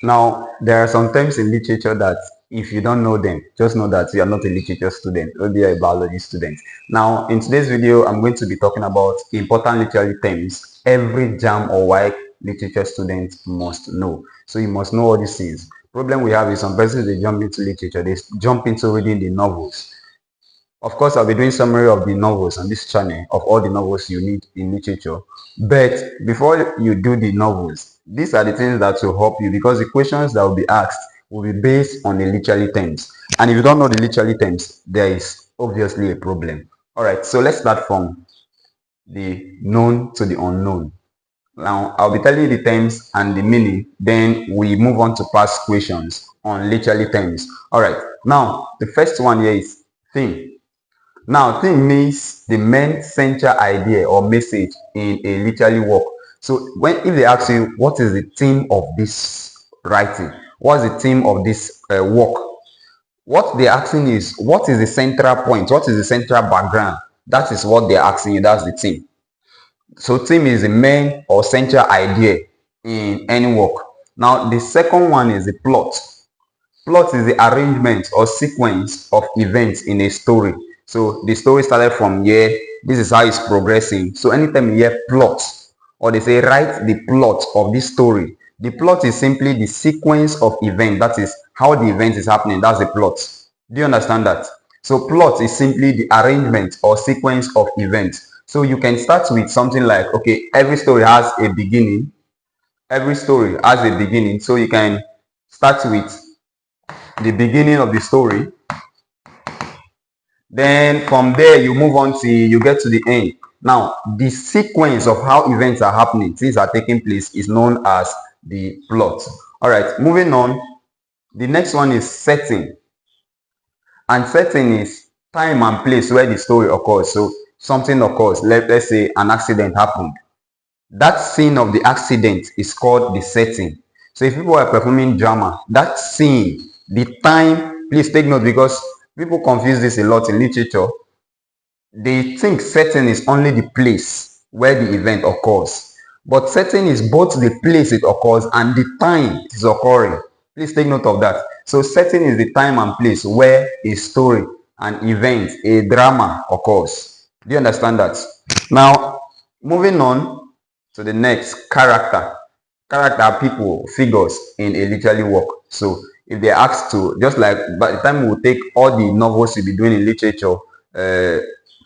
Now, there are some terms in literature that if you don't know them, just know that you are not a literature student, maybe you're a biology student. Now, in today's video, I'm going to be talking about important literary terms every JAMB or WAEC literature student must know. So you must know all these things. Problem we have is some persons, they jump into literature, they jump into reading the novels. Of course, I'll be doing summary of the novels on this channel, of all the novels you need in literature. But before you do the novels, these are the things that will help you, because the questions that will be asked will be based on the literary terms. And if you don't know the literary terms, there is obviously a problem. All right, so let's start from the known to the unknown. Now, I'll be telling you the terms and the meaning, then we move on to past questions on literary terms. All right, now the first one here is theme. Now, theme means the main central idea or message in a literary work. So, if they ask you what is the theme of this writing, what's the theme of this work, what they're asking is what is the central point, what is the central background. That is what they're asking you. That's the theme. So, theme is the main or central idea in any work. Now, the second one is the plot. Plot is the arrangement or sequence of events in a story. So the story started from here. This is how it's progressing. So anytime you hear plot, or they say write the plot of this story, the plot is simply the sequence of event. That is how the event is happening. That's the plot. Do you understand that? So plot is simply the arrangement or sequence of events. So you can start with something like, okay, every story has a beginning. Every story has a beginning. So you can start with the beginning of the story. Then from there you move on till you get to the end. Now the sequence of how events are happening, things are taking place, is known as the plot. All right, moving on. The next one is setting. And setting is time and place where the story occurs. So something occurs, let's say an accident happened. That scene of the accident is called the setting. So if people are performing drama, that scene, the time, please take note, because people confuse this a lot in literature. They think setting is only the place where the event occurs. But setting is both the place it occurs and the time it is occurring. Please take note of that. So setting is the time and place where a story, an event, a drama occurs. Do you understand that? Now, moving on to the next, character. Character are people, figures in a literary work. So if they're asked to, just like by the time we'll take all the novels you'll be doing in literature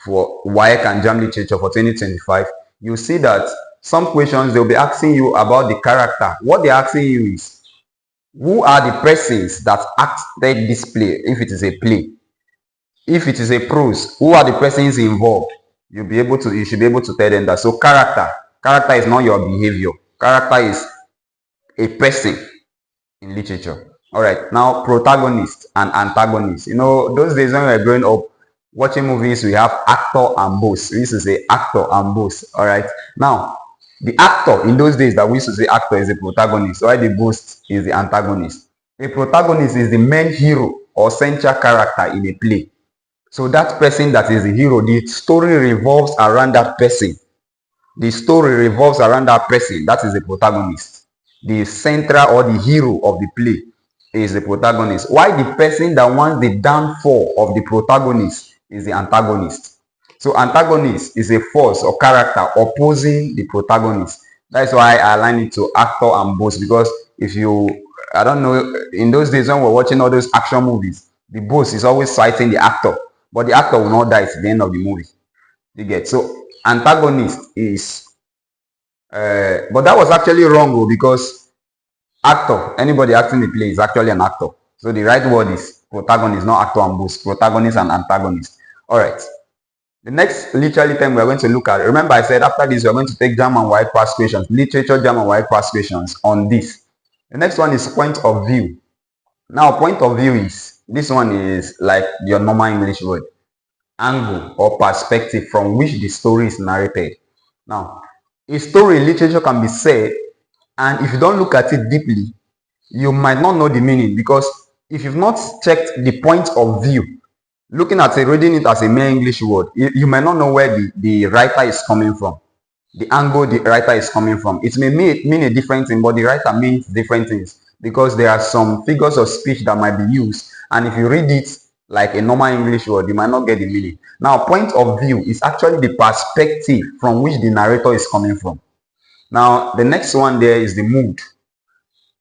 for WAEC and JAMB literature for 2025, you'll see that some questions they'll be asking you about the character. What they're asking you is, who are the persons that acted this play, if it is a play? If it is a prose, who are the persons involved? You should be able to tell them that. So character is not your behavior. Character is a person in literature. All right, now protagonist and antagonist. You know, those days when we were growing up watching movies, we have actor and boss. We used to say actor and boss. All right, now the actor in those days that we used to say actor is the protagonist, while the boss is the antagonist. The protagonist is the main hero or central character in a play. So that person that is the hero, the story revolves around that person. The story revolves around that person. That is the protagonist. The central or the hero of the play is the protagonist. Why the person that wants the downfall of the protagonist is the antagonist. So antagonist is a force or character opposing the protagonist. That's why I align it to actor and boss, because if you, I don't know, in those days when we're watching all those action movies, the boss is always fighting the actor, but the actor will not die at the end of the movie. You get? So antagonist is, but that was actually wrong, because actor, anybody acting the play is actually an actor. So the right word is protagonist, not actor and boss. Protagonist and antagonist. All right. The next literary term we're going to look at, remember I said after this we're going to take JAMB and WAEC past questions, literature JAMB and WAEC past questions on this. The next one is point of view. Now point of view is, this one is like your normal English word, angle or perspective from which the story is narrated. Now, a story in literature can be said, and if you don't look at it deeply, you might not know the meaning, because if you've not checked the point of view, looking at it, reading it as a mere English word, you might not know where the writer is coming from, the angle the writer is coming from. It may mean a different thing, but the writer means different things. because there are some figures of speech that might be used, and if you read it like a normal English word, you might not get the meaning. Now, point of view is actually the perspective from which the narrator is coming from. Now, the next one there is the mood.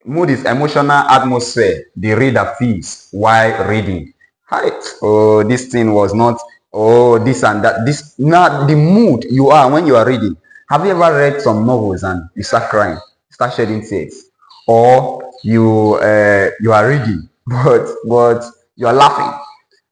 Mood is emotional atmosphere the reader feels while reading. Hi, oh, this thing was not, oh, this and that. This, now the mood you are when you are reading. Have you ever read some novels and you start crying, start shedding tears, or you are reading but you are laughing?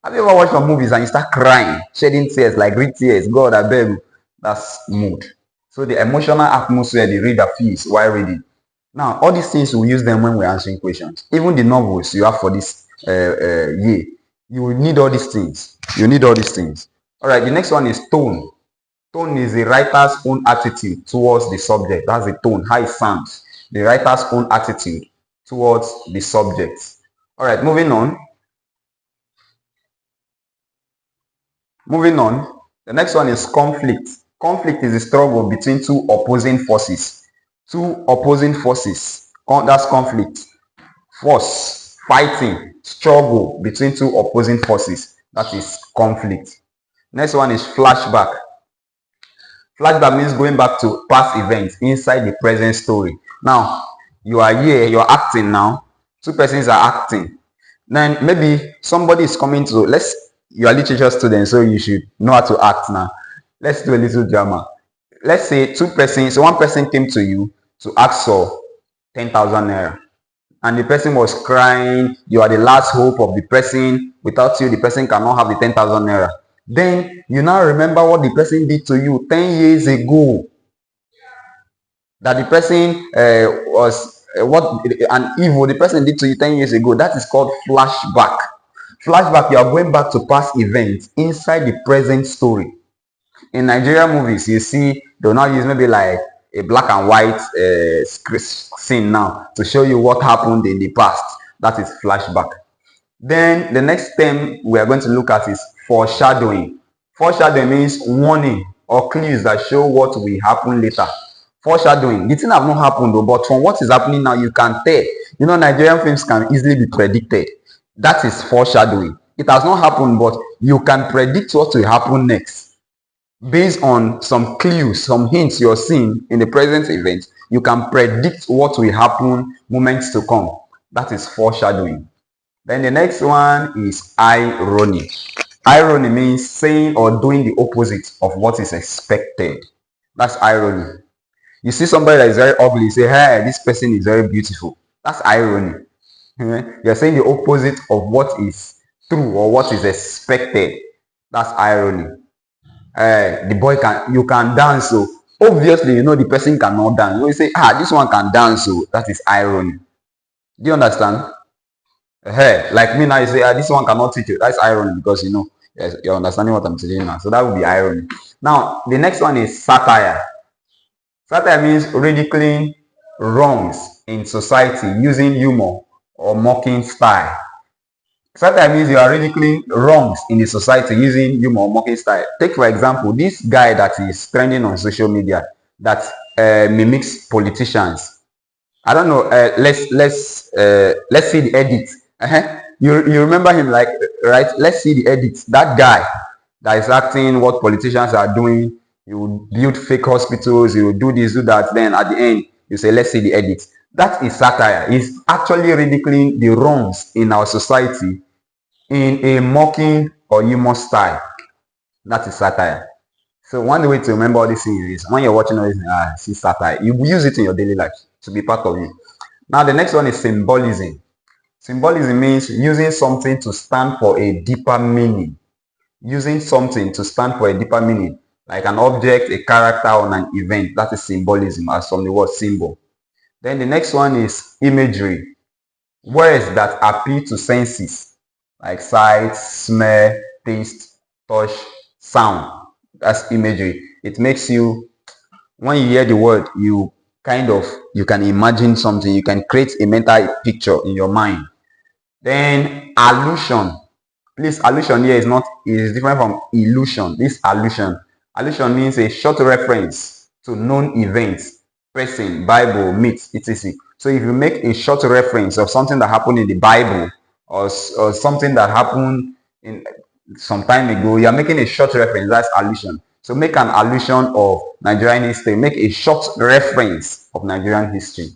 Have you ever watched some movies and you start crying, shedding tears, like real tears? God, I beg you. That's mood. So the emotional atmosphere the reader feels while reading. Now, all these things, we use them when we're answering questions. Even the novels you have for this year, you will need all these things. You need all these things. All right, the next one is tone. Tone is the writer's own attitude towards the subject. That's the tone, how it sounds. The writer's own attitude towards the subject. All right, moving on. Moving on, the next one is conflict. Conflict is a struggle between two opposing forces. Two opposing forces. That's conflict. Force, fighting, struggle between two opposing forces. That is conflict. Next one is flashback. Flashback means going back to past events inside the present story. Now, you are here, you are acting now. Two persons are acting. Then maybe somebody is coming to, you are literature student, so you should know how to act now. Let's do a little drama. Let's say two persons, one person came to you to ask for 10,000 naira. And the person was crying. You are the last hope of the person. Without you, the person cannot have the 10,000 naira. Then you now remember what the person did to you 10 years ago. That the person was what an evil the person did to you 10 years ago. That is called flashback. Flashback, you are going back to past events inside the present story. In Nigerian movies, you see they'll now use maybe like a black and white scene now to show you what happened in the past. That is flashback. Then the next term we are going to look at is foreshadowing. Foreshadowing means warning or clues that show what will happen later. Foreshadowing, the thing have not happened though, but from what is happening now, you can tell. You know, Nigerian films can easily be predicted. That is foreshadowing. It has not happened, but you can predict what will happen next. Based on some clues, some hints you're seeing in the present event, you can predict what will happen moments to come. That is foreshadowing. Then the next one is irony. Irony means saying or doing the opposite of what is expected. That's irony. You see somebody that is very ugly, you say, hey, this person is very beautiful. That's irony. You're saying the opposite of what is true or what is expected. That's irony. The boy you can dance, so obviously you know the person cannot dance. You say, this one can dance, so that is irony. Do you understand? Like me now, you say, this one cannot teach you. That's irony because you know, yes, you're understanding what I'm saying now. So that would be irony. Now, the next one is satire. Satire means ridiculing wrongs in society using humor or mocking style. Satire means you are ridiculing wrongs in the society using humor or mocking style. Take for example, this guy that is trending on social media that mimics politicians. I don't know. Let's see the edit. You remember him, like, right? Let's see the edit. That guy that is acting what politicians are doing. You build fake hospitals. You do this, do that. Then at the end, you say, let's see the edit. That is satire. It's actually ridiculing the wrongs in our society in a mocking or humor style. That is satire. So one way to remember all these things is when you're watching all these things, see satire. You use it in your daily life to be part of you. Now the next one is symbolism. Symbolism means using something to stand for a deeper meaning. Using something to stand for a deeper meaning, like an object, a character, or an event. That is symbolism, as from the word symbol. Then the next one is imagery. Words that appeal to senses, like sight, smell, taste, touch, sound. That's imagery. It makes you, when you hear the word, you can imagine something. You can create a mental picture in your mind. Then allusion. Please, allusion here is different from illusion. This allusion. Allusion means a short reference to known events, person, Bible, myth, etc. So if you make a short reference of something that happened in the Bible, or something that happened in some time ago, you are making a short reference. That's allusion. So make an allusion of Nigerian history. Make a short reference of Nigerian history.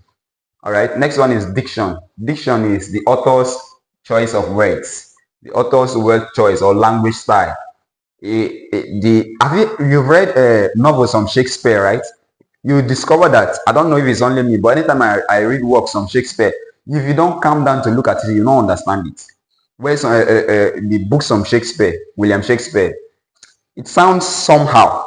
All right. Next one is diction. Diction is the author's choice of words, the author's word choice or language style. You've read novels from Shakespeare, right? You discover that, I don't know if it's only me, but anytime I read works from Shakespeare, if you don't calm down to look at it, you don't understand it. Whereas the books from Shakespeare, William Shakespeare, it sounds somehow.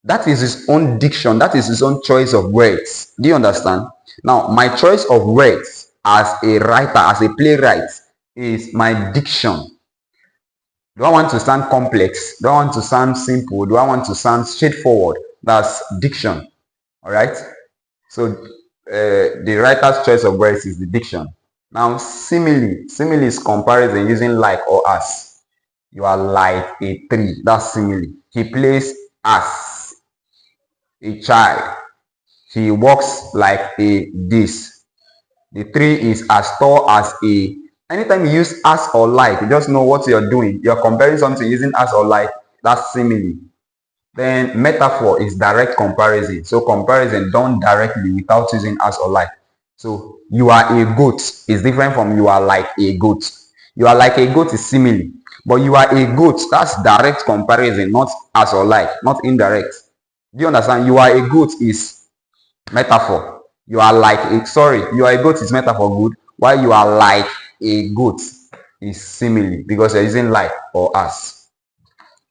That is his own diction. That is his own choice of words. Do you understand? Now, my choice of words as a writer, as a playwright, is my diction. Do I want to sound complex? Do I want to sound simple? Do I want to sound straightforward? That's diction. All right. So the writer's choice of words is the diction. Now, simile. Simile is comparison using like or as. You are like a tree. That's simile. He plays as a child. He walks like a this. The tree is as tall as a. Anytime you use as or like, you just know what you're doing. You're comparing something using as or like. That's simile. Then metaphor is direct comparison. So comparison done directly without using as or like. So you are a goat is different from you are like a goat. You are like a goat is simile. But you are a goat, that's direct comparison, not as or like, not indirect. Do you understand? You are a goat is metaphor. You are like a, you are a goat is metaphor good, while you are like a goat is simile because you're using like or as.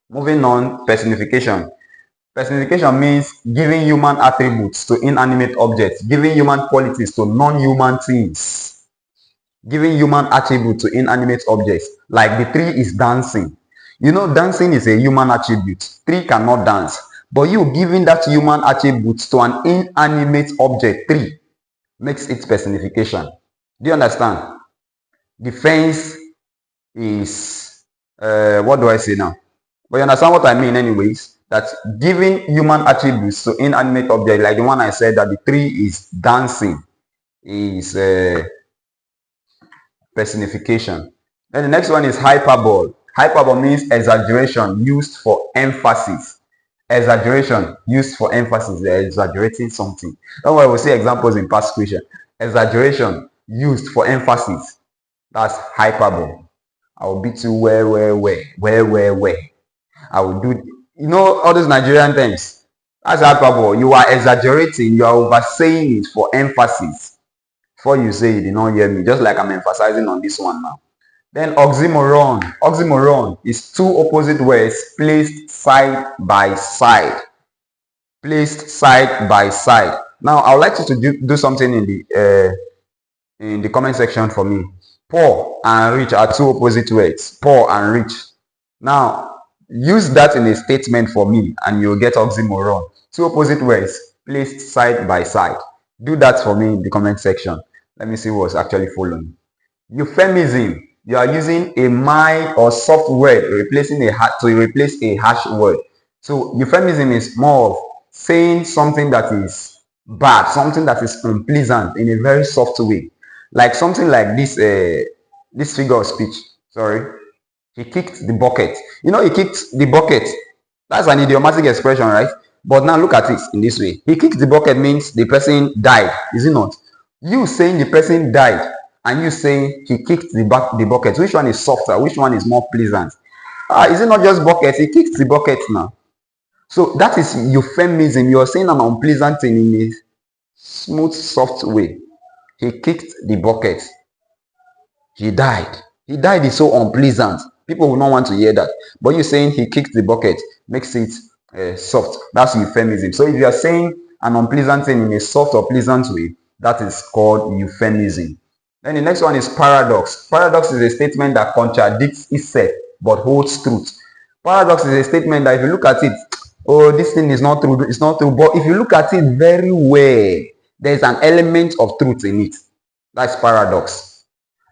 Moving on, personification. Personification means giving human attributes to inanimate objects, giving human qualities to non-human things, giving human attribute to inanimate objects. Like the tree is dancing. You know, dancing is a human attribute. Tree cannot dance. But you giving that human attribute to an inanimate object, tree, makes it personification. Do you understand? The fence is, what do I say now? But you understand what I mean anyways? That giving human attributes to inanimate objects, like the one I said that the tree is dancing, is personification. Then the next one is hyperbole. Hyperbole means exaggeration used for emphasis. Exaggeration used for emphasis. They're exaggerating something. That's why we'll see examples in past question. Exaggeration used for emphasis. That's hyperbole. I will beat you where. I will do, you know, all those Nigerian things. That's hyperbole. You are exaggerating. You are oversaying it for emphasis. Before you say you did not hear me, just like I'm emphasizing on this one now. Then oxymoron. Oxymoron is two opposite words placed side by side. Placed side by side. Now, I would like you to do something in the comment section for me. Poor and rich are two opposite words. Poor and rich. Now, use that in a statement for me and you'll get oxymoron. Two opposite words placed side by side. Do that for me in the comment section. Let me see what's actually following. Euphemism. You are using a mild or soft word to replace a harsh word. So euphemism is more of saying something that is bad, something that is unpleasant in a very soft way. Like something like this figure of speech. Sorry. He kicked the bucket. You know, he kicked the bucket. That's an idiomatic expression, right? But now look at it in this way. He kicked the bucket means the person died, is it not? You saying the person died and you saying he kicked the bucket. Which one is softer? Which one is more pleasant? Is it not just bucket? He kicked the bucket now. So that is euphemism. You are saying an unpleasant thing in a smooth, soft way. He kicked the bucket. He died. He died is so unpleasant. People will not want to hear that. But you saying he kicked the bucket makes it soft. That's euphemism. So if you are saying an unpleasant thing in a soft or pleasant way, that is called euphemism. Then the next one is paradox. Paradox is a statement that contradicts itself but holds truth. Paradox is a statement that if you look at it, oh, this thing is not true, it's not true. But if you look at it very well, there's an element of truth in it. That's paradox.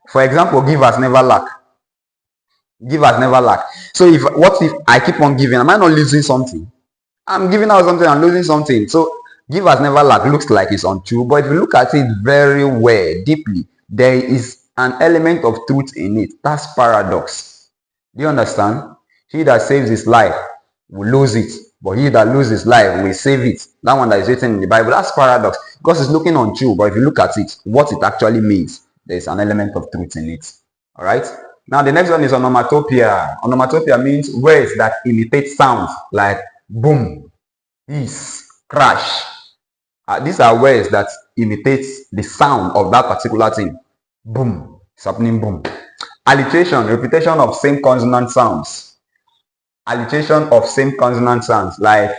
For example, givers never lack. Givers never lack. So what if I keep on giving? Am I not losing something? I'm giving out something, I'm losing something. So Give has never lacked looks like it's untrue, but if you look at it very well, deeply, there is an element of truth in it. That's paradox. Do you understand? He that saves his life will lose it, but he that loses his life will save it. That one that is written in the Bible, that's paradox, because it's looking untrue, but if you look at it, what it actually means, there's an element of truth in it. All right? Now, the next one is onomatopoeia. Onomatopoeia means words that imitate sounds like boom, hiss, crash. These are words that imitate the sound of that particular thing. Boom, it's happening, boom. Alliteration, repetition of same consonant sounds. Alliteration of same consonant sounds, like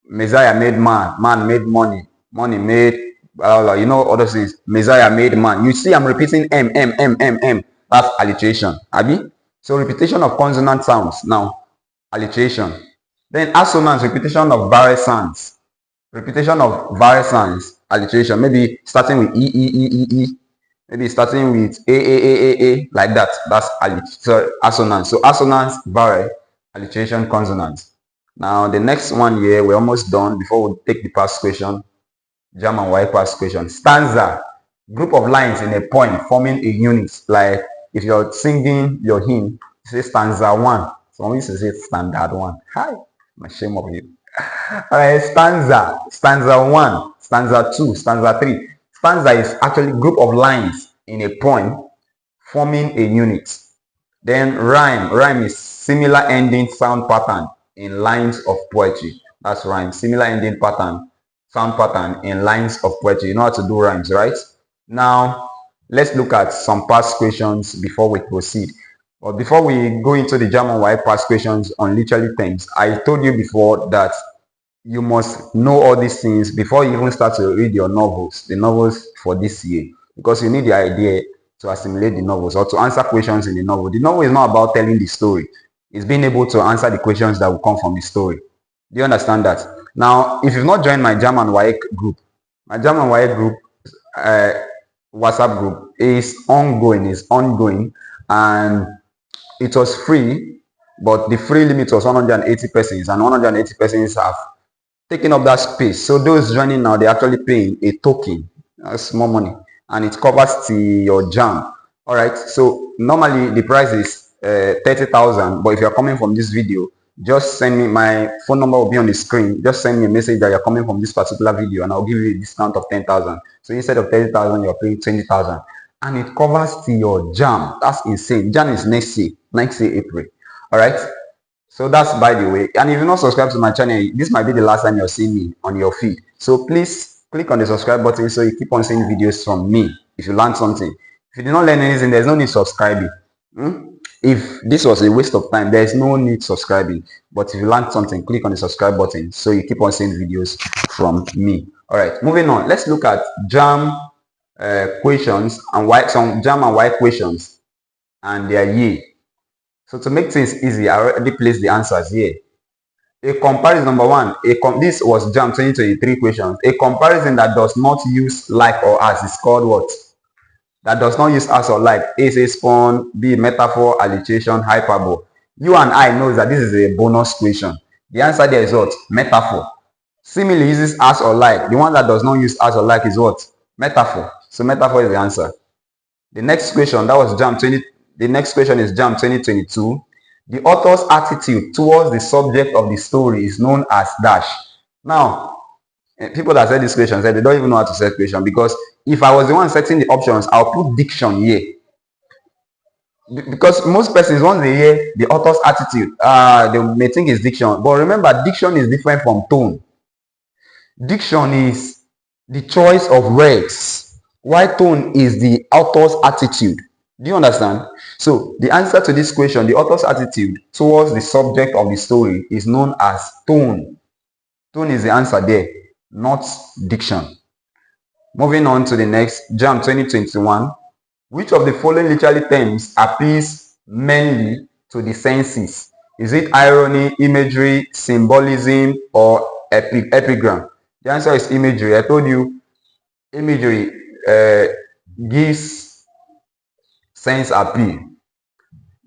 Messiah made man, man made money, money made, you know, other things. Messiah made man. You see, I'm repeating M, M, M, M, M. That's alliteration. Abi? So repetition of consonant sounds. Now, alliteration. Then assonance, repetition of vowel sounds. Repetition of vowel sounds, alliteration. Maybe starting with E, E, E, E, E. Maybe starting with A, like that. That's assonance. So assonance, vowel, alliteration, consonants. Now, the next one here, we're almost done before we take the past question. JAMB and WAEC past question. Stanza, group of lines in a poem forming a unit. Like if you're singing your hymn, you say stanza 1. Some used to say standard 1. Hi, I'm ashamed of you. All right, stanza 1, stanza 2, stanza 3. Stanza is actually a group of lines in a poem forming a unit. Then rhyme is similar ending sound pattern in lines of poetry. That's rhyme, similar ending pattern, sound pattern in lines of poetry. You know how to do rhymes, right? Now, let's look at some past questions before we proceed. But before we go into the JAMB and WAEC past questions on literary terms, I told you before that you must know all these things before you even start to read your novels, the novels for this year, because you need the idea to assimilate the novels or to answer questions in the novel. The novel is not about telling the story. It's being able to answer the questions that will come from the story. Do you understand that? Now, if you've not joined my JAMB and WAEC group, my JAMB and WAEC group, WhatsApp group is ongoing, and it was free, but the free limit was 180 persons, and 180 persons have taken up that space. So those joining now, they're actually paying a token. That's more money, and it covers your JAMB. All right. So normally the price is 30,000, but if you're coming from this video, just send me, my phone number will be on the screen. Just send me a message that you're coming from this particular video, and I'll give you a discount of 10,000. So instead of 30,000, you're paying 20,000, and it covers your JAMB. That's insane. JAMB is next year, April. All right. So that's by the way. And if you're not subscribed to my channel, this might be the last time you're seeing me on your feed. So please click on the subscribe button so you keep on seeing videos from me. If you learn something, if you did not learn anything, there's no need subscribing. If this was a waste of time, there's no need subscribing. But if you learned something, click on the subscribe button so you keep on seeing videos from me. All right, moving on. Let's look at JAMB questions and some JAMB and WAEC questions and their year. So to make things easy, I already placed the answers here. A comparison, number one, this was JAMB 2023 questions. A comparison that does not use like or as is called what? That does not use as or like. A is a spawn, B metaphor, alliteration, hyperbole. You and I know that this is a bonus question. The answer there is what? Metaphor. Similarly uses as or like. The one that does not use as or like is what? Metaphor. So metaphor is the answer. The next question, that was JAMB 20. The next question is JAMB 2022. The author's attitude towards the subject of the story is known as dash. Now, people that said this question said they don't even know how to set question, because if I was the one setting the options, I'll put diction here. Because most persons, once they hear the author's attitude, they may think it's diction. But remember, diction is different from tone. Diction is the choice of words, while tone is the author's attitude. Do you understand? So the answer to this question, the author's attitude towards the subject of the story, is known as tone. Tone is the answer there, not diction. Moving on to the next, JAMB 2021. Which of the following literary terms appeals mainly to the senses? Is it irony, imagery, symbolism, or epigram? The answer is imagery. I told you imagery gives sense appeal.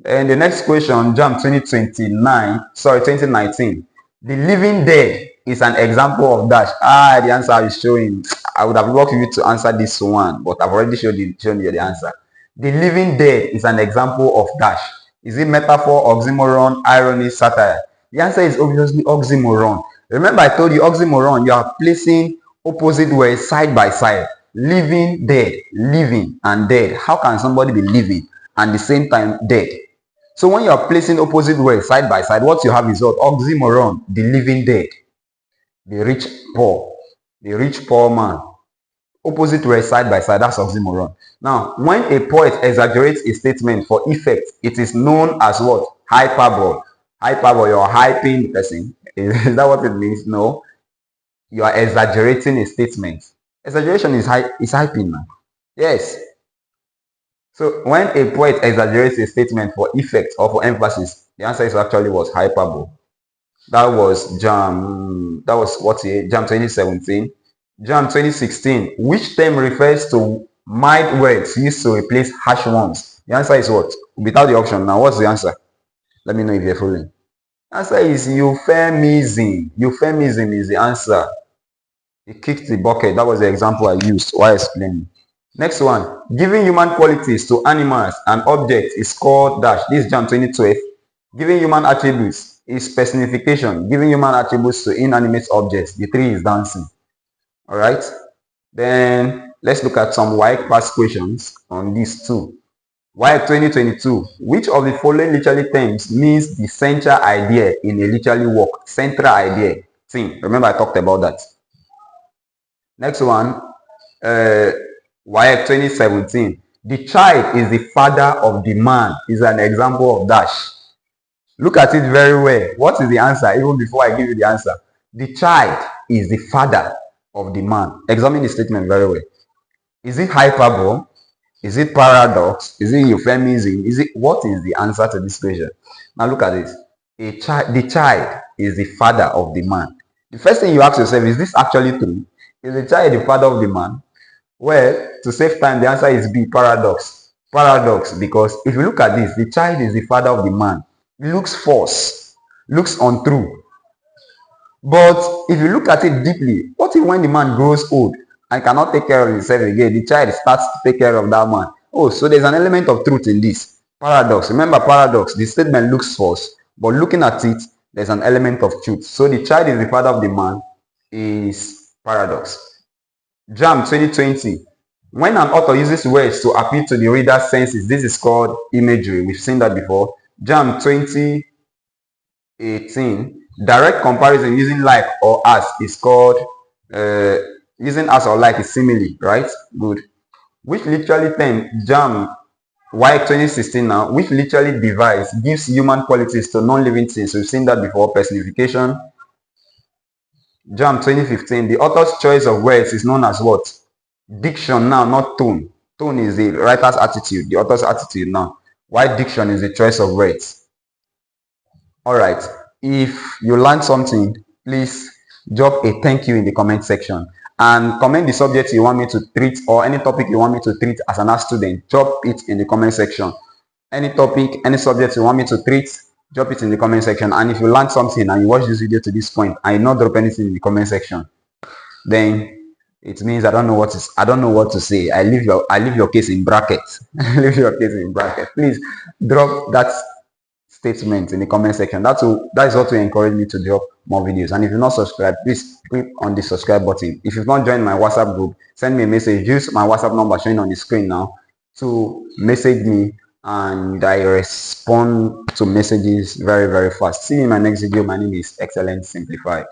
And the next question, JAMB 2019. The living dead is an example of dash. The answer is showing. I would have loved you to answer this one, but I've already shown you the answer. The living dead is an example of dash. Is it metaphor, oxymoron, irony, satire? The answer is obviously oxymoron. Remember, I told you oxymoron, you are placing opposite words side by side. Living, dead, living, and dead. How can somebody be living and at the same time dead? So when you are placing opposite words side by side, what you have is what? Oxymoron, the living dead. The rich poor. The rich poor man. Opposite words side by side, that's oxymoron. Now, when a poet exaggerates a statement for effect, it is known as what? Hyperbole. Hyperbole, you're hyping the person. Is that what it means? No. You are exaggerating a statement. Exaggeration is hyping, man. Yes. So when a poet exaggerates a statement for effect or for emphasis, the answer is actually was hyperbole. That was JAMB. That was what year? JAMB 2017. JAMB 2016. Which term refers to mild words used to replace harsh ones? The answer is what? Without the option. Now, what's the answer? Let me know if you're following. The answer is euphemism. Euphemism is the answer. He kicked the bucket. That was the example I used while explaining. Next one. Giving human qualities to animals and objects is called dash. This is JAMB 2012. Giving human attributes is personification. Giving human attributes to inanimate objects. The 3 is dancing. Alright. Then let's look at some WAEC past questions on these two. WAEC 2022. Which of the following literary terms means the central idea in a literary work? Central idea. Thing. Remember I talked about that. Next one. WAEC 2017. The child is the father of the man is an example of dash. Look at it very well. What is the answer? Even before I give you the answer. The child is the father of the man. Examine the statement very well. Is it hyperbole? Is it paradox? Is it euphemism? What is the answer to this question? Now look at this. The child is the father of the man. The first thing you ask yourself, is this actually true? Is the child the father of the man? Well, to save time, the answer is B, paradox. Paradox, because if you look at this, the child is the father of the man. It looks false, looks untrue. But if you look at it deeply, what if when the man grows old and cannot take care of himself again, the child starts to take care of that man? Oh, so there's an element of truth in this. Paradox. Remember paradox, the statement looks false, but looking at it, there's an element of truth. So the child is the father of the man is paradox. JAMB 2020. When an author uses words to appeal to the reader's senses, this is called imagery. We've seen that before. JAMB 2018. Direct comparison using like or as is called, using as or like is simile, right? Good. Which literally term, JAMB WAEC 2016 now, which literally device gives human qualities to non-living things? We've seen that before, personification. JAMB 2015, the author's choice of words is known as what? Diction now, not tone. Tone is the writer's attitude, the author's attitude now. Why diction is the choice of words. Alright, if you learned something, please drop a thank you in the comment section. And comment the subject you want me to treat or any topic you want me to treat as an art student. Drop it in the comment section. Any topic, any subject you want me to treat, drop it in the comment section. And if you learned something and you watch this video to this point and you not drop anything in the comment section, then it means I don't know what to say. I leave your case in brackets. Leave your case in brackets. Please drop that statement in the comment section. That is what will encourage me to drop more videos. And if you're not subscribed, please click on the subscribe button. If you've not joined my WhatsApp group, send me a message. Use my WhatsApp number showing on the screen now to message me, and I respond to messages very, very fast. See you in my next video. My name is Excellent Simplified.